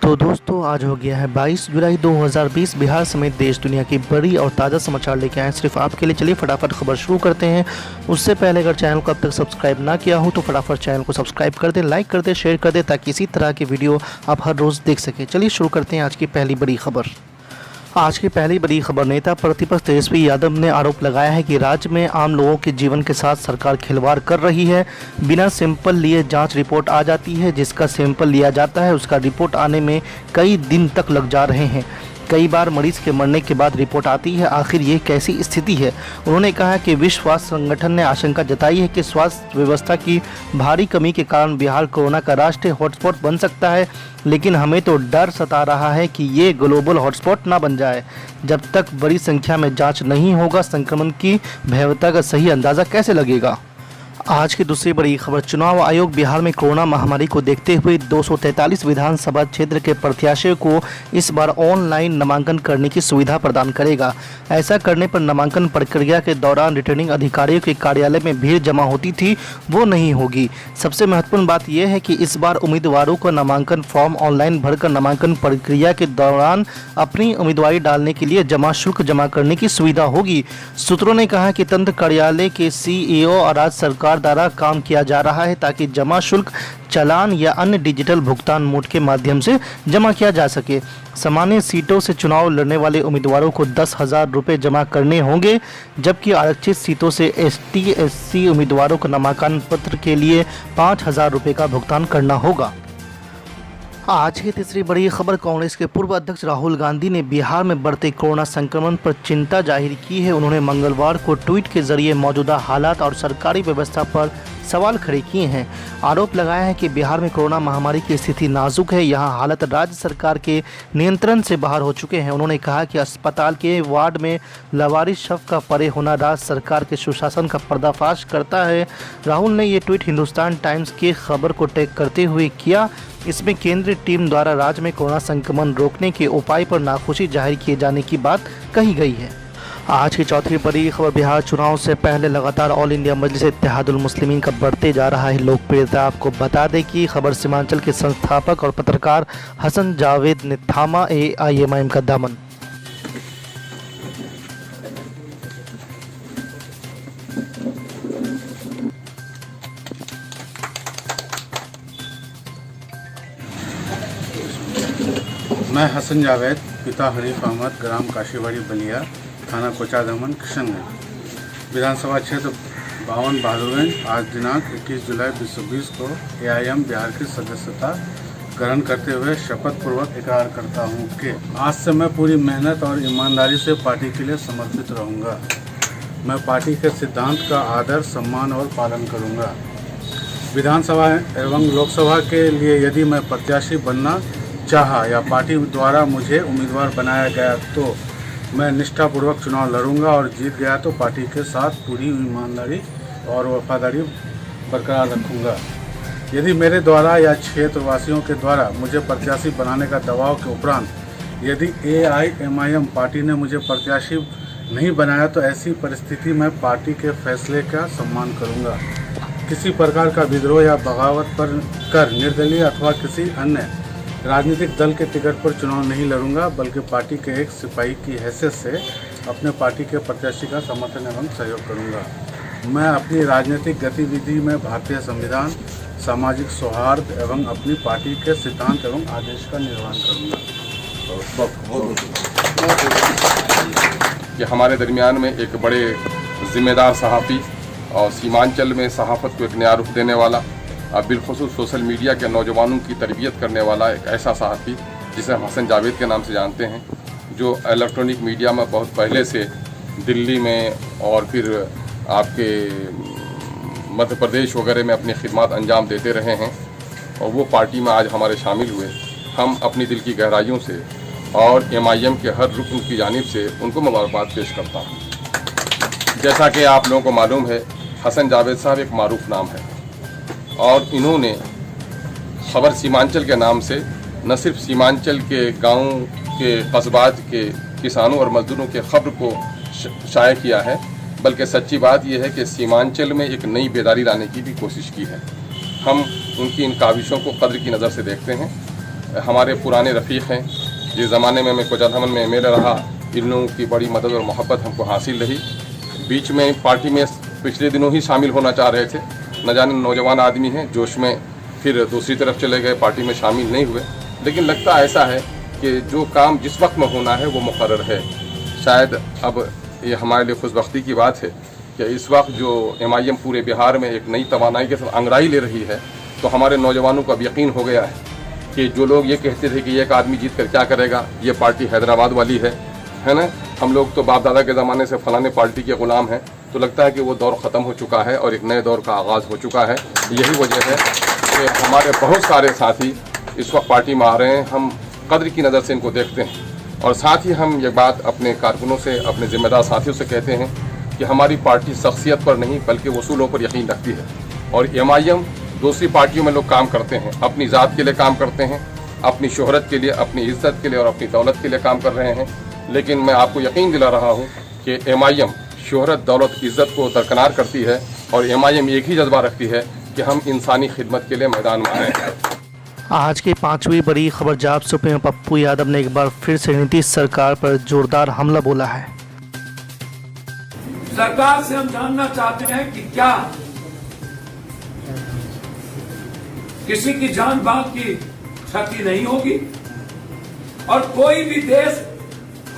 तो दोस्तों आज हो गया है 22 जुलाई 2020। बिहार समेत देश दुनिया की बड़ी और ताज़ा समाचार लेके आए सिर्फ आपके लिए। चलिए फटाफट खबर शुरू करते हैं। उससे पहले अगर चैनल को अब तक सब्सक्राइब ना किया हो तो फटाफट चैनल को सब्सक्राइब कर दें, लाइक कर दें, शेयर कर दें ताकि इसी तरह की वीडियो आप हर रोज़ देख सकें। चलिए शुरू करते हैं आज की पहली बड़ी खबर। आज की पहली बड़ी खबर, नेता प्रतिपक्ष तेजस्वी यादव ने आरोप लगाया है कि राज्य में आम लोगों के जीवन के साथ सरकार खिलवाड़ कर रही है। बिना सैंपल लिए जांच रिपोर्ट आ जाती है, जिसका सैंपल लिया जाता है उसका रिपोर्ट आने में कई दिन तक लग जा रहे हैं। कई बार मरीज के मरने के बाद रिपोर्ट आती है। आखिर ये कैसी स्थिति है। उन्होंने कहा कि विश्व स्वास्थ्य संगठन ने आशंका जताई है कि स्वास्थ्य व्यवस्था की भारी कमी के कारण बिहार कोरोना का राष्ट्रीय हॉटस्पॉट बन सकता है, लेकिन हमें तो डर सता रहा है कि ये ग्लोबल हॉटस्पॉट ना बन जाए। जब तक बड़ी संख्या में जांच नहीं होगा, संक्रमण की भयावहता का सही अंदाज़ा कैसे लगेगा। आज की दूसरी बड़ी खबर, चुनाव आयोग बिहार में कोरोना महामारी को देखते हुए 243 विधानसभा क्षेत्र के प्रत्याशियों को इस बार ऑनलाइन नामांकन करने की सुविधा प्रदान करेगा। ऐसा करने पर नामांकन प्रक्रिया के दौरान रिटर्निंग अधिकारियों के कार्यालय में भीड़ जमा होती थी, वो नहीं होगी। सबसे महत्वपूर्ण बात यह है कि इस बार उम्मीदवारों को नामांकन फॉर्म ऑनलाइन भरकर नामांकन प्रक्रिया के दौरान अपनी उम्मीदवारी डालने के लिए शुल्क जमा करने की सुविधा होगी। सूत्रों ने कहा कि तंत्र कार्यालय के सीईओ और राज्य सरकार द्वारा काम किया जा रहा है ताकि जमा शुल्क चालान या अन्य डिजिटल भुगतान मोड के माध्यम से जमा किया जा सके। सामान्य सीटों से चुनाव लड़ने वाले उम्मीदवारों को 10,000 रुपये जमा करने होंगे, जबकि आरक्षित सीटों से ST/SC उम्मीदवारों को नामांकन पत्र के लिए 5,000 रुपये का भुगतान करना होगा। आज की तीसरी बड़ी खबर, कांग्रेस के पूर्व अध्यक्ष राहुल गांधी ने बिहार में बढ़ते कोरोना संक्रमण पर चिंता जाहिर की है। उन्होंने मंगलवार को ट्वीट के जरिए मौजूदा हालात और सरकारी व्यवस्था पर सवाल खड़े किए हैं। आरोप लगाया है कि बिहार में कोरोना महामारी की स्थिति नाजुक है, यहाँ हालत राज्य सरकार के नियंत्रण से बाहर हो चुके हैं। उन्होंने कहा कि अस्पताल के वार्ड में लावारिस शव का पड़े होना राज्य सरकार के सुशासन का पर्दाफाश करता है। राहुल ने ये ट्वीट हिंदुस्तान टाइम्स की खबर को टैग करते हुए किया। इसमें केंद्रीय टीम द्वारा राज्य में कोरोना संक्रमण रोकने के उपाय पर नाखुशी जाहिर किए जाने की बात कही गई है। आज की चौथी बड़ी खबर, बिहार चुनाव से पहले लगातार ऑल इंडिया मजलिस इत्तेहादुल मुस्लिमीन का बढ़ते जा रहा है लोकप्रियता। आपको बता दें कि खबर सीमांचल के संस्थापक और पत्रकार हसन जावेद ने थामा AIMIM का दामन। मैं हसन जावेद, पिता हनीफ अहमद, ग्राम काशीवाड़ी बलिया, थाना कोचाधामन, किशनगंज, विधानसभा क्षेत्र 52 बहादुरगंज, आज दिनांक 21 जुलाई 2020 को AIM बिहार की सदस्यता ग्रहण करते हुए शपथ पूर्वक इकरार करता हूँ कि आज से मैं पूरी मेहनत और ईमानदारी से पार्टी के लिए समर्पित रहूँगा। मैं पार्टी के सिद्धांत का आदर, सम्मान और पालन करूँगा। विधानसभा एवं लोकसभा के लिए यदि मैं प्रत्याशी बनना चाहा या पार्टी द्वारा मुझे उम्मीदवार बनाया गया तो मैं निष्ठापूर्वक चुनाव लड़ूंगा और जीत गया तो पार्टी के साथ पूरी ईमानदारी और वफादारी बरकरार रखूंगा। यदि मेरे द्वारा या क्षेत्रवासियों के द्वारा मुझे प्रत्याशी बनाने का दबाव के उपरांत यदि AIMIM पार्टी ने मुझे प्रत्याशी नहीं बनाया तो ऐसी परिस्थिति में पार्टी के फैसले का सम्मान करूँगा। किसी प्रकार का विद्रोह या बगावत कर निर्दलीय अथवा किसी अन्य राजनीतिक दल के टिकट पर चुनाव नहीं लड़ूंगा, बल्कि पार्टी के एक सिपाही की हैसियत से अपने पार्टी के प्रत्याशी का समर्थन एवं सहयोग करूंगा। मैं अपनी राजनीतिक गतिविधि में भारतीय संविधान, सामाजिक सौहार्द एवं अपनी पार्टी के सिद्धांत एवं आदेश का निर्वहन करूंगा। कि हमारे दरमियान में एक बड़े जिम्मेदार सहाफ़ी और सीमांचल में सहाफ़त को एक नया रुख देने वाला, बिलखुसूस सोशल मीडिया के नौजवानों की तरबियत करने वाला एक ऐसा सहाफ़ी जिसे हम हसन जावेद के नाम से जानते हैं, जो इलेक्ट्रॉनिक मीडिया में बहुत पहले से दिल्ली में और फिर आपके मध्य प्रदेश वगैरह में अपनी खिदमत अंजाम देते रहे हैं और वो पार्टी में आज हमारे शामिल हुए। हम अपनी दिल की गहराइयों से और MIM के हर रुकन की जानिब से उनको मुबारकबाद पेश करता हूँ। जैसा कि आप लोगों को मालूम है, हसन जावेद साहब एक मारूफ नाम है और इन्होंने खबर सीमांचल के नाम से न सिर्फ सीमांचल के गाँव के कस्बात के किसानों और मजदूरों के खबर को शाये किया है, बल्कि सच्ची बात यह है कि सीमांचल में एक नई बेदारी लाने की भी कोशिश की है। हम उनकी इन काविशों को कद्र की नज़र से देखते हैं हमारे पुराने रफ़ीक हैं। जिस ज़माने में मैं कोचाधामन में एमएलए रहा, इन लोगों की बड़ी मदद और मोहब्बत हमको हासिल रही। बीच में पार्टी में पिछले दिनों ही शामिल होना चाह रहे थे, न जाने नौजवान आदमी हैं, जोश में फिर दूसरी तरफ चले गए, पार्टी में शामिल नहीं हुए। लेकिन लगता ऐसा है कि जो काम जिस वक्त में होना है वो मुकर्रर है। शायद अब ये हमारे लिए खुशबख्ती की बात है कि इस वक्त जो MIM पूरे बिहार में एक नई तवानाई के साथ अंगड़ाई ले रही है, तो हमारे नौजवानों को अब यकीन हो गया है कि जो लोग ये कहते थे कि एक आदमी जीत कर क्या करेगा, ये पार्टी हैदराबाद वाली है ना। हम लोग तो बाप दादा के ज़माने से फलाने पार्टी के ग़ुलाम हैं, तो लगता है कि वो दौर ख़त्म हो चुका है और एक नए दौर का आगाज़ हो चुका है। यही वजह है कि हमारे बहुत सारे साथी इस वक्त पार्टी में आ रहे हैं। हम कद्र की नज़र से इनको देखते हैं और साथ ही हम ये बात अपने कारकुनों से, अपने ज़िम्मेदार साथियों से कहते हैं कि हमारी पार्टी शख्सियत पर नहीं बल्कि वसूलों पर यकीन रखती है। और MIM दूसरी पार्टियों में लोग काम करते हैं, अपनी ज़ात के लिए काम करते हैं, अपनी शोहरत के लिए, अपनी इज़्ज़त के लिए और अपनी दौलत के लिए काम कर रहे हैं। लेकिन मैं आपको यकीन दिला रहा हूँ कि MIM शोहरत, दौलत, इज़्ज़त को दरकिनार करती है और MIM एक ही जज्बा रखती है कि हम इंसानी खिदमत के लिए मैदान में आए हैं। आज की 5वीं बड़ी खबर जाप सुप्रीमो पप्पू यादव ने एक बार फिर से नीतीश सरकार पर जोरदार हमला बोला है। सरकार से हम जानना चाहते हैं कि क्या किसी की जान बात की क्षति नहीं होगी और कोई भी देश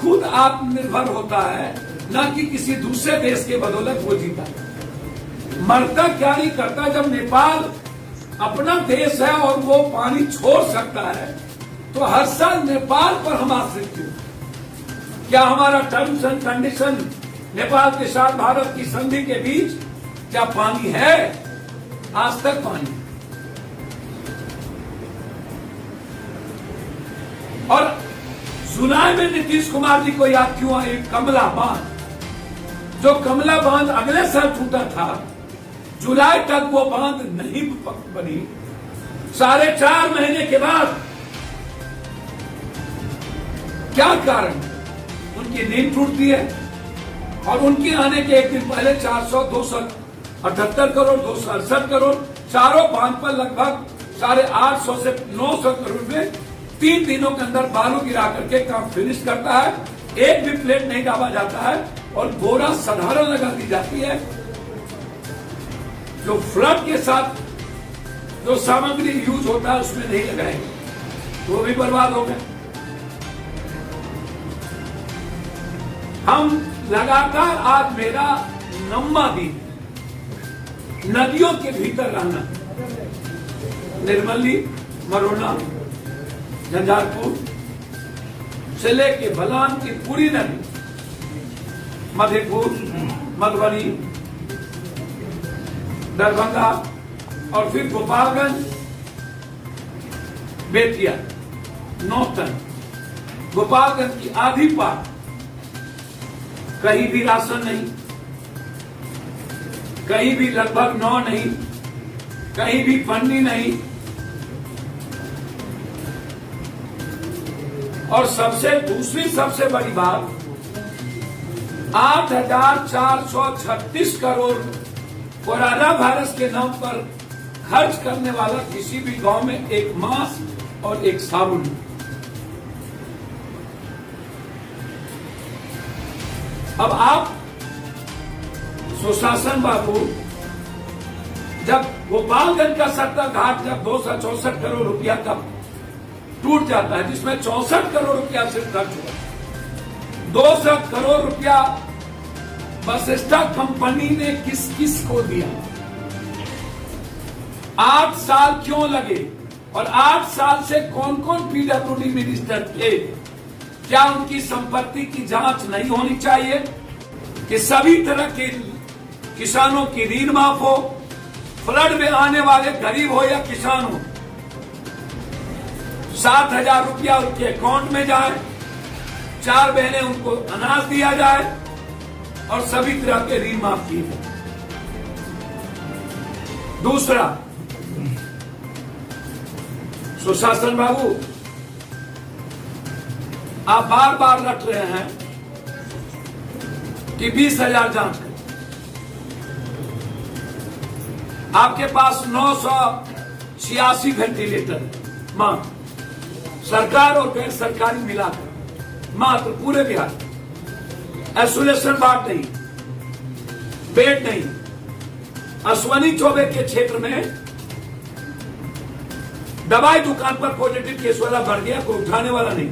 खुद आत्मनिर्भर होता है, न कि किसी दूसरे देश के बदौलत वो जीता। मरता क्या नहीं करता। जब नेपाल अपना देश है और वो पानी छोड़ सकता है, तो हर साल नेपाल पर हम आश्रित क्यों? क्या हमारा टर्म्स एंड कंडीशन नेपाल के साथ भारत की संधि के बीच क्या पानी है? आज तक पानी। और जुलाई में नीतीश कुमार जी को याद क्यों आई? कमला बांध, जो कमला बांध अगले साल टूटा था, जुलाई तक वो बांध नहीं बनी। 4.5 महीने के बाद क्या कारण? उनकी नींद टूटती है और उनके आने के एक दिन पहले 278 करोड़ 268 करोड़ चारों बांध पर लगभग 850 से 900 करोड़ में 3 दिनों के अंदर बालू गिरा करके काम फिनिश करता है। एक भी प्लेट नहीं दाबा जाता है और बोरा साधारण लगा दी जाती है। जो फ्लड के साथ जो सामग्री यूज होता है उसमें नहीं लगाएंगे, तो वो भी बर्बाद हो गए। हम लगातार, आज मेरा लंबा दिन नदियों के भीतर रहना, निर्मली, मरोना, झंझारपुर से लेके बलान की पूरी नदी, मधेपुर, मधुबनी, दरभंगा और फिर गोपालगंज, बेतिया, नौतन, गोपालगंज की आधी पार कहीं भी राशन नहीं, कहीं भी लगभग 9 नहीं, कहीं भी पन्नी नहीं। और दूसरी सबसे बड़ी बात, 8,436 करोड़ कोरोना वायरस के नाम पर खर्च करने वाला किसी भी गांव में एक मास्क और एक साबुन। अब आप सुशासन बाबू, जब गोपालगंज का सत्तर घाट जब 264 करोड़ रुपया का टूट जाता है, जिसमें 64 करोड़ रुपया सिर्फ खर्च हुआ, 200 करोड़ रुपया बस स्टॉक कंपनी ने किस किस को दिया? 8 साल क्यों लगे? और 8 साल से कौन कौन PWD मिनिस्टर थे? क्या उनकी संपत्ति की जांच नहीं होनी चाहिए कि सभी तरह के किसानों की ऋण माफ हो, फ्लड में आने वाले गरीब हो या किसान हो, 7,000 रुपया उनके अकाउंट में जाए, 4 महीने उनको अनाज दिया जाए और सभी तरह के ऋण माफ किए जाए। दूसरा, सुशासन बाबू, आप बार बार रट रहे हैं कि 20,000 जांच करें। आपके पास 986 वेंटिलेटर मांग, सरकार और गैर सरकारी मिलाकर मात्र पूरे बिहार, आइसोलेशन वार्ड नहीं, बेड नहीं, अश्वनी चौबे के क्षेत्र में दवाई दुकान पर पॉजिटिव केस वाला बढ़ गया, कोई उठाने वाला नहीं।